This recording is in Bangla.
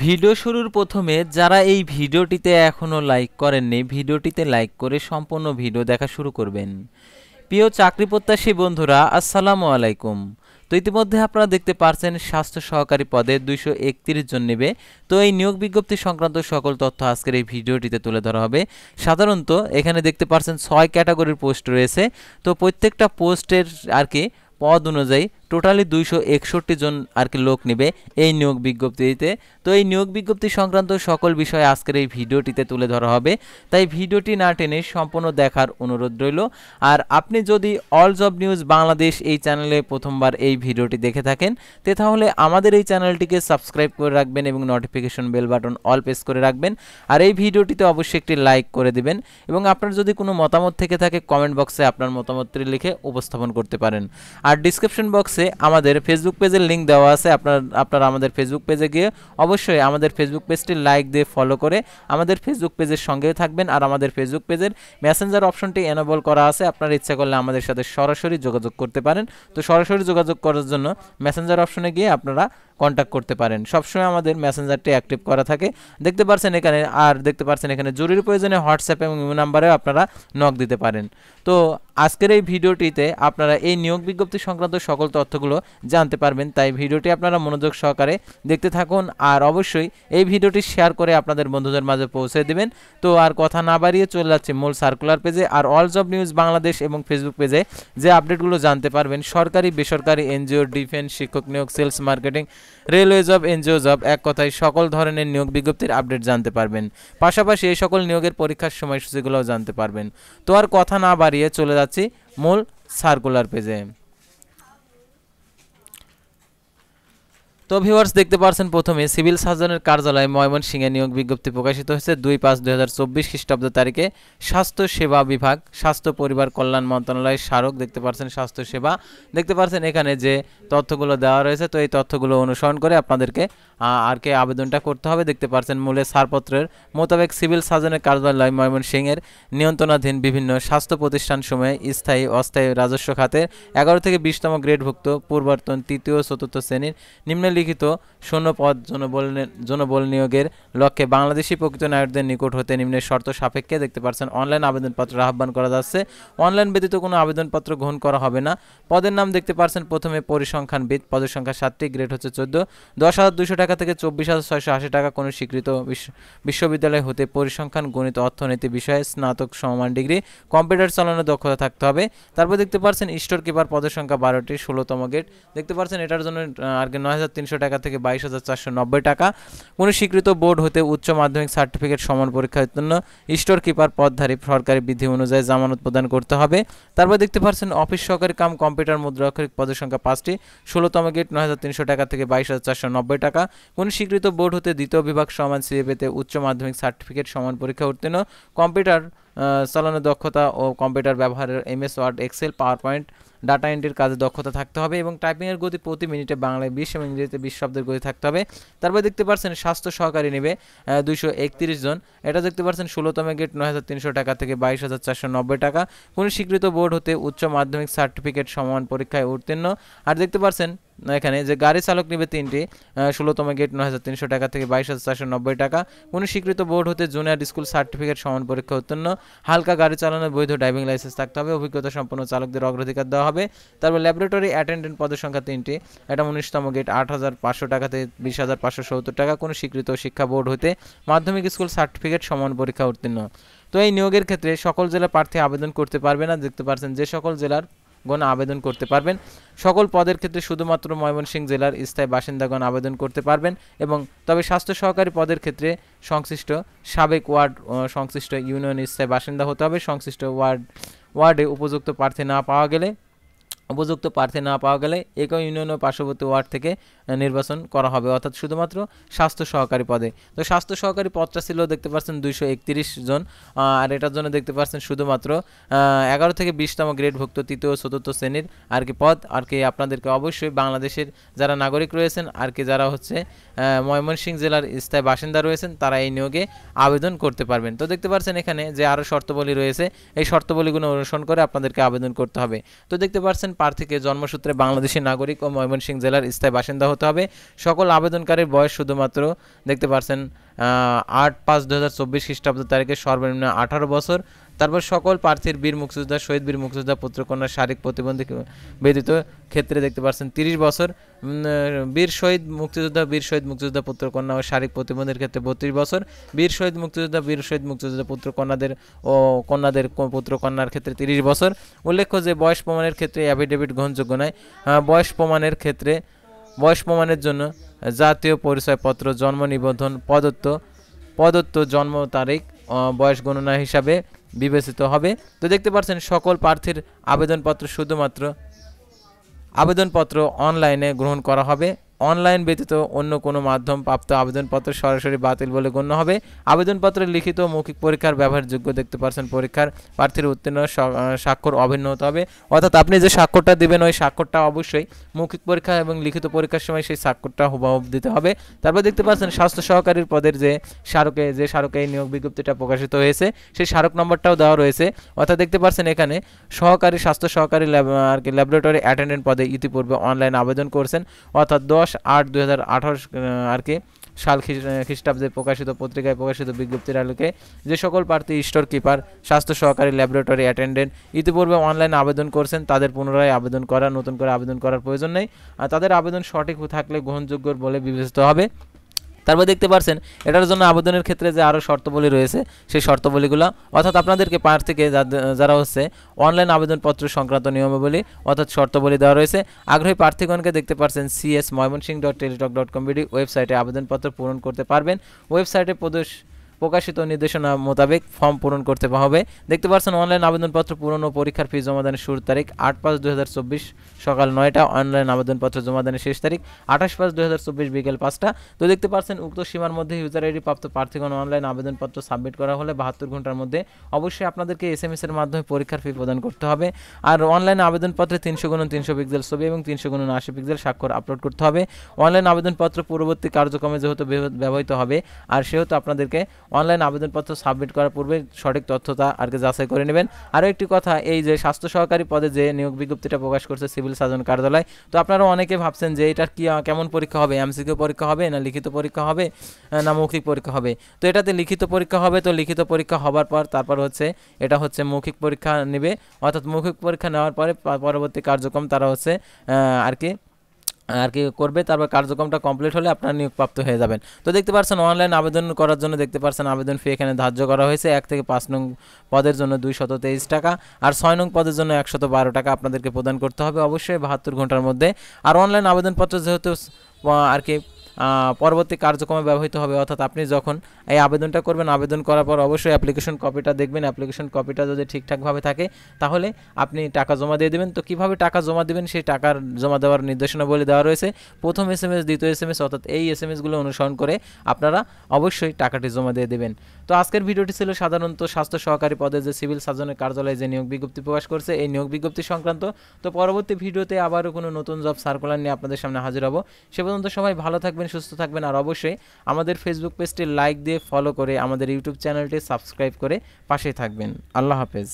ভিডিও শুরুর প্রথমে যারা এই ভিডিওটিতে এখনও লাইক করেননি, ভিডিওটিতে লাইক করে সম্পূর্ণ ভিডিও দেখা শুরু করবেন। প্রিয় চাকরি প্রত্যাশী বন্ধুরা, আসসালামু আলাইকুম। তো ইতিমধ্যে আপনারা দেখতে পাচ্ছেন স্বাস্থ্য সহকারী পদে 231 জন নেবে। তো এই নিয়োগ বিজ্ঞপ্তি সংক্রান্ত সকল তথ্য আজকের এই ভিডিওটিতে তুলে ধরা হবে। সাধারণত এখানে দেখতে পাচ্ছেন 6 ক্যাটাগরির পোস্ট রয়েছে। তো প্রত্যেকটা পোস্টের পদ অনুযায়ী টোটালি 261 জন লোক নেবে এই নিয়োগ বিজ্ঞপ্তিতে। তো এই নিয়োগ বিজ্ঞপ্তি সংক্রান্ত সকল বিষয় আজকের এই ভিডিওটিতে তুলে ধরা হবে, তাই ভিডিওটি না টেনে সম্পূর্ণ দেখার অনুরোধ রইল। আর আপনি যদি অল জব নিউজ বাংলাদেশ এই চ্যানেলে প্রথমবার এই ভিডিওটি দেখে থাকেন তাহলে আমাদের এই চ্যানেলটিকে সাবস্ক্রাইব করে রাখবেন এবং notification bell button all press করে রাখবেন। আর এই ভিডিওটিতে অবশ্যই একটি লাইক করে দিবেন এবং আপনার যদি কোনো মতামত থেকে থাকে কমেন্ট বক্সে আপনার মতামতটি লিখে উপস্থাপন করতে পারেন। আর ডিসক্রিপশন বক্সে আমাদের ফেসবুক পেজের লিঙ্ক দেওয়া আছে, আপনারা আমাদের ফেসবুক পেজে গিয়ে অবশ্যই আমাদের ফেসবুক পেজটি লাইক দিয়ে ফলো করে আমাদের ফেসবুক পেজের সঙ্গে থাকবেন। আর আমাদের ফেসবুক পেজের মেসেঞ্জার অপশনটি এনেবল করা আছে, আপনারা ইচ্ছা করলে আমাদের সাথে সরাসরি যোগাযোগ করতে পারেন। তো সরাসরি যোগাযোগ করার জন্য মেসেঞ্জার অপশনে গিয়ে আপনারা কন্ট্যাক্ট করতে পারেন। সবসময় আমাদের মেসেঞ্জারটি অ্যাক্টিভ করা থাকে, দেখতে পাচ্ছেন এখানে। আর দেখতে পাচ্ছেন এখানে জরুরি প্রয়োজনে হোয়াটসঅ্যাপ এবং ইমো নাম্বারেও আপনারা নক দিতে পারেন। তো আজকের এই ভিডিওটিতে আপনারা এই নিয়োগ বিজ্ঞপ্তি সংক্রান্ত সকল তথ্যগুলো জানতে পারবেন, তাই ভিডিওটি আপনারা মনোযোগ সহকারে দেখতে থাকুন। আর অবশ্যই এই ভিডিওটি শেয়ার করে আপনাদের বন্ধুদের মাঝে পৌঁছে দেবেন। তো আর কথা না বাড়িয়ে চলে যাচ্ছে মূল সার্কুলার পেজে। আর অল জব নিউজ বাংলাদেশ এবং ফেসবুক পেজে যে আপডেটগুলো জানতে পারবেন, সরকারি বেসরকারি এনজিও, ডিফেন্স, শিক্ষক নিয়োগ, sales marketing, railway job, NGO job, এক কথায় সকল ধরনের নিয়োগ বিজ্ঞপ্তির আপডেট জানতে পারবেন। পাশাপাশি এই সকল নিয়োগের পরীক্ষার সময়সূচিগুলোও জানতে পারবেন। তো আর কথা না বাড়িয়ে চলে যাচ্ছি মূল সার্কুলার পেজে। তো ভিউয়ার্স, দেখতে পাচ্ছেন প্রথমে সিভিল সার্জনের কার্যালয় ময়মনসিংহে নিয়োগ বিজ্ঞপ্তি প্রকাশিত হয়েছে 2/5/2024 খ্রিস্টাব্দ তারিখে। স্বাস্থ্য সেবা বিভাগ, স্বাস্থ্য পরিবার কল্যাণ মন্ত্রণালয়ের স্মারক, দেখতে পাচ্ছেন স্বাস্থ্য সেবা। দেখতে পাচ্ছেন এখানে যে তথ্যগুলো দেওয়া রয়েছে, তো এই তথ্যগুলো অনুসরণ করে আপনাদেরকে আবেদনটা করতে হবে। দেখতে পাচ্ছেন মূলে ছাড়পত্রের মোতাবেক সিভিল সার্জনের কার্যালয় ময়মনসিংহের নিয়ন্ত্রণাধীন বিভিন্ন স্বাস্থ্য প্রতিষ্ঠান সময়ে স্থায়ী অস্থায়ী রাজস্ব খাতের 11 থেকে 20তম গ্রেডভুক্ত পূর্ববর্তন 3য় ও 4র্থ শ্রেণীর নিম্নলিখিত শূন্য পদ জনবল নিয়োগের লক্ষ্যে বাংলাদেশি প্রকৃত নাগরিকদের নিকট হতে নিম্নের শর্ত সাপেক্ষে দেখতে পাচ্ছেন অনলাইন আবেদনপত্র আহ্বান করা যাচ্ছে। অনলাইন ব্যতীত কোনো আবেদনপত্র গ্রহণ করা হবে না। পদের নাম দেখতে পাচ্ছেন প্রথমে পরিসংখ্যানবিদ, পদের সংখ্যা 7টি, গ্রেড হচ্ছে 14, 10,200 টাকা থেকে 24,680 টাকা। কোনো স্বীকৃত বিশ্ববিদ্যালয় হতে পরিসংখ্যান, গণিত, অর্থনীতি বিষয়ে স্নাতক সমমান ডিগ্রি, কম্পিউটার চালানোর দক্ষতা থাকতে হবে। তারপর দেখতে পাচ্ছেন স্টোর কিপার, পদের সংখ্যা 12টি, 16তম গ্রেড। দেখতে পাচ্ছেন এটার জন্য 9,300 টাকা থেকে 22,490 টাকা। কোনো স্বীকৃত বোর্ড হতে উচ্চ মাধ্যমিক সার্টিফিকেট সমান পরীক্ষা উত্তীর্ণ স্টোর কিপার পদধারী সরকারি বিধি অনুযায়ী জামানত প্রদান করতে হবে। তারপর দেখতে পাচ্ছেন অফিস সহকারী কাম কম্পিউটার মুদ্রাক্ষরিক, পদের সংখ্যা 5টি, 16তম গ্রেড, 9,300 টাকা থেকে 22,490 টাকা। কোনো স্বীকৃত বোর্ড হতে দ্বিতীয় বিভাগ সমান সিএ উচ্চ মাধ্যমিক সার্টিফিকেট সমান পরীক্ষা উত্তীর্ণ, কম্পিউটার চালানোর দক্ষতা ও কম্পিউটার ব্যবহারের MS word, excel, power point, data এন্ট্রির কাজে দক্ষতা থাকতে হবে এবং টাইপিংয়ের গতি প্রতি মিনিটে বাংলায় 20 এবং ইংরেজিতে 20 শব্দের গতি থাকতে হবে। তারপরে দেখতে পাচ্ছেন স্বাস্থ্য সহকারী নেবে 231 জন। এটা দেখতে পাচ্ছেন 16তম গ্রেড, 9,300 টাকা থেকে 22,490 টাকা। কোনো স্বীকৃত বোর্ড হতে উচ্চ মাধ্যমিক সার্টিফিকেট সমান পরীক্ষায় উত্তীর্ণ। আর দেখতে পাচ্ছেন এখানে যে গাড়ি চালক নেবে 3টি, 16তম গ্রেড, 9,300 টাকা থেকে 22,490 টাকা। কোনো স্বীকৃত বোর্ড হতে জুনিয়র স্কুল সার্টিফিকেট সমান পরীক্ষা উত্তীর্ণ, হালকা গাড়ি চালানোর বৈধ ড্রাইভিং লাইসেন্স থাকতে হবে। অভিজ্ঞতা সম্পন্ন চালকদের অগ্রাধিকার দেওয়া হবে। তারপর ল্যাবরেটরি অ্যাটেন্ডেন্ট, পদের সংখ্যা 3টি, এটা 19তম গ্রেড, 8,500 টাকা থেকে 20,570 টাকা। কোনো স্বীকৃত শিক্ষা বোর্ড হতে মাধ্যমিক স্কুল সার্টিফিকেট সমান পরীক্ষা উত্তীর্ণ। তো এই নিয়োগের ক্ষেত্রে সকল জেলার প্রার্থী আবেদন করতে পারবে না। দেখতে পাচ্ছেন যে সকল জেলার গণ আবেদন করতে পারবেন। সকল পদের ক্ষেত্রে শুধুমাত্র ময়মনসিংহ জেলার স্থায়ী বাসিন্দাগণ আবেদন করতে পারবেন এবং তবে স্বাস্থ্য সহকারী পদের ক্ষেত্রে সংশ্লিষ্ট সাবেক ওয়ার্ড সংশ্লিষ্ট ইউনিয়ন স্থায়ী বাসিন্দা হতে হবে। সংশ্লিষ্ট ওয়ার্ডে উপযুক্ত প্রার্থী না পাওয়া গেলে একই ইউনিয়ন ও পার্শ্ববর্তী ওয়ার্ড থেকে নির্বাচন করা হবে, অর্থাৎ শুধুমাত্র স্বাস্থ্য সহকারী পদে। তো স্বাস্থ্য সহকারী পদটা ছিল দেখতে পাচ্ছেন 231 জন। আর এটার জন্য দেখতে পাচ্ছেন শুধুমাত্র 11 থেকে 20তম গ্রেডভুক্ত 3য় ও 4র্থ শ্রেণীর পদ। আপনাদেরকে অবশ্যই বাংলাদেশের যারা নাগরিক রয়েছেন যারা হচ্ছে ময়মনসিংহ জেলার স্থায়ী বাসিন্দা রয়েছেন তারা এই নিয়োগে আবেদন করতে পারবেন। তো দেখতে পাচ্ছেন এখানে যে আরও শর্তাবলী রয়েছে, এই শর্তাবলীগুলো অনুসরণ করে আপনাদেরকে আবেদন করতে হবে। তো দেখতে পাচ্ছেন প্রার্থীকে জন্মসূত্রে বাংলাদেশি নাগরিক ও ময়মনসিংহ জেলার স্থায়ী বাসিন্দা হতে হবে। সকল আবেদনকারীর বয়স শুধুমাত্র দেখতে পাচ্ছেন 8/5/2024 খ্রিস্টাব্দ তারিখে সর্বনিম্ন 18 বছর। তারপর সকল প্রার্থীর বীর মুক্তিযোদ্ধা, শহীদ বীর মুক্তিযোদ্ধা পুত্রকন্যার শারীরিক প্রতিবন্ধী ব্যতীত ক্ষেত্রে দেখতে পাচ্ছেন 30 বছর, বীর শহীদ মুক্তিযোদ্ধা পুত্রকন্যা ও শারীরিক প্রতিবন্ধীর ক্ষেত্রে 32 বছর, বীর শহীদ মুক্তিযোদ্ধা পুত্রকন্যাদের ও কন্যাদের পুত্রকন্যার ক্ষেত্রে 30 বছর। উল্লেখ্য যে বয়স প্রমাণের ক্ষেত্রে অ্যাফিডেভিট গ্রহণযোগ্য নয়। বয়স প্রমাণের জন্য জাতীয় পরিচয়পত্র, জন্ম নিবন্ধন, প্রদত্ত জন্ম তারিখ বয়স গণনা হিসাবে বিবেচিত হবে। তো দেখতে পাচ্ছেন সকল প্রার্থীর আবেদনপত্র অনলাইনে গ্রহণ করা হবে। অনলাইন ব্যতীত অন্য কোনো মাধ্যম প্রাপ্ত আবেদনপত্র সরাসরি বাতিল বলে গণ্য হবে। আবেদনপত্রের লিখিত মৌখিক পরীক্ষার ব্যবহারযোগ্য দেখতে পাচ্ছেন পরীক্ষার প্রার্থীর উত্তীর্ণ স্বাক্ষর অভিন্ন হতে হবে। অর্থাৎ আপনি যে স্বাক্ষরটা দিবেন ওই স্বাক্ষরটা অবশ্যই মৌখিক পরীক্ষা এবং লিখিত পরীক্ষার সময় সেই স্বাক্ষরটা হুবহু দিতে হবে। তারপর দেখতে পাচ্ছেন স্বাস্থ্য সহকারীর পদের যে স্মারকে এই নিয়োগ বিজ্ঞপ্তিটা প্রকাশিত হয়েছে সেই স্মারক নম্বরটাও দেওয়া রয়েছে। অর্থাৎ দেখতে পাচ্ছেন এখানে স্বাস্থ্য সহকারী ল্যাবরেটরি অ্যাটেন্ডেন্ট পদে ইতিপূর্বে অনলাইন আবেদন করছেন, অর্থাৎ 10/8/2018 সাল খ্রিস্টাব্দে প্রকাশিত পত্রিকায় প্রকাশিত বিজ্ঞপ্তির আলোকে যে সকল প্রার্থী স্টোর কিপার, স্বাস্থ্য সহকারী, ল্যাবরেটরি অ্যাটেন্ডেন্ট ইতিপূর্বে অনলাইন আবেদন করছেন তাদের পুনরায় নতুন করে আবেদন করার প্রয়োজন নেই। আর তাদের আবেদন সঠিক থাকলে গ্রহণযোগ্য বলে বিবেচিত হবে। তারপর দেখতে পাচ্ছেন এটার জন্য আবেদনের ক্ষেত্রে যে আরও শর্তাবলী রয়েছে সেই শর্তাবলীগুলো, অর্থাৎ আপনাদেরকে প্রার্থীকে যারা অনলাইন আবেদনপত্র সংক্রান্ত নিয়মাবলী অর্থাৎ শর্তাবলী দেওয়া রয়েছে। আগ্রহী প্রার্থীগণকে দেখতে পাচ্ছেন cs.moymonsinh.teletalk.com ওয়েবসাইটে আবেদনপত্র পূরণ করতে পারবেন। ওয়েবসাইটে প্রকাশিত নির্দেশনা মোতাবেক ফর্ম পূরণ করতে হবে। দেখতে পাচ্ছেন অনলাইন আবেদনপত্র পূরণ ও পরীক্ষার ফি জমাদানের শুরুর তারিখ 8/5/2024 সকাল 9টা, অনলাইন আবেদনপত্র জমাদানের শেষ তারিখ 28/5/2024 বিকেল 5টা। তো দেখতে পাচ্ছেন উক্ত সীমার মধ্যে ইউজার আইডি প্রাপ্ত প্রার্থীগণ অনলাইন আবেদনপত্র সাবমিট করা হলে 72 ঘন্টার মধ্যে অবশ্যই আপনাদেরকে SMS এর মাধ্যমে পরীক্ষার ফি প্রদান করতে হবে। আর অনলাইন আবেদনপত্রে 300x300 পিক্সেল ছবি এবং 300x80 পিক্সেল স্বাক্ষর আপলোড করতে হবে। অনলাইন আবেদনপত্র পূর্ববর্তী কার্যক্রমে যেহেতু ব্যবহৃত হবে আর সেহেতু আপনাদেরকে অনলাইন আবেদনপত্র সাবমিট করার পূর্বে সঠিক তথ্যটা যাচাই করে নেবেন। আরও একটি কথা, এই যে স্বাস্থ্য সহকারী পদে যে নিয়োগ বিজ্ঞপ্তিটা প্রকাশ করছে সিভিল সার্জন কার্যালয়, তো আপনারা অনেকে ভাবছেন যে এটার কেমন পরীক্ষা হবে, MCQ পরীক্ষা হবে না লিখিত পরীক্ষা হবে না মৌখিক পরীক্ষা হবে। তো এটাতে লিখিত পরীক্ষা হবে। তো লিখিত পরীক্ষা হবার পর তারপর এটা মৌখিক পরীক্ষা নেবে, অর্থাৎ মৌখিক পরীক্ষা নেওয়ার পরে পরবর্তী কার্যক্রম তারা আর কি করবে। তারপর কার্যক্রমটা কমপ্লিট হলে আপনারা নিয়োগপ্রাপ্ত হয়ে যাবেন। তো দেখতে পাচ্ছেন অনলাইন আবেদন করার জন্য দেখতে পাচ্ছেন আবেদন ফি এখানে ধার্য করা হয়েছে। 1 থেকে 5 নং পদের জন্য 223 টাকা আর 6 নং পদের জন্য 112 টাকা আপনাদেরকে প্রদান করতে হবে অবশ্যই 72 ঘন্টার মধ্যে। আর অনলাইন আবেদনপত্র যেহেতু পরবর্তী কার্যক্রমে ব্যবহৃত হবে, অর্থাৎ আপনি যখন এই আবেদনটা করবেন আবেদন করার পর অবশ্যই অ্যাপ্লিকেশন কপিটা দেখবেন। অ্যাপ্লিকেশন কপিটা যদি ঠিকঠাকভাবে থাকে তাহলে আপনি টাকা জমা দিয়ে দেবেন। তো কিভাবে টাকা জমা দেবেন সেই টাকার জমা দেওয়ার নির্দেশনাবলী দেওয়া রয়েছে। প্রথম SMS, দ্বিতীয় SMS অর্থাৎ এই SMS-গুলো অনুসরণ করে আপনারা অবশ্যই টাকাটি জমা দিয়ে দেবেন। তো আজকের ভিডিওটি ছিল সাধারণত স্বাস্থ্য সহকারী পদে যে সিভিল সার্জনের কার্যালয়ে যে নিয়োগ বিজ্ঞপ্তি প্রকাশ করছে এই নিয়োগ বিজ্ঞপ্তি সংক্রান্ত। তো পরবর্তী ভিডিওতে আবারও কোনো নতুন জব সার্কুলার নিয়ে আপনাদের সামনে হাজির হব। সে পর্যন্ত সবাই ভালো থাকবেন, সুস্থ থাকবেন আর অবশ্যই আমাদের ফেসবুক পেজটি লাইক দিয়ে ফলো করে আমাদের ইউটিউব চ্যানেলটি সাবস্ক্রাইব করে পাশেই থাকবেন। আল্লাহ হাফেজ।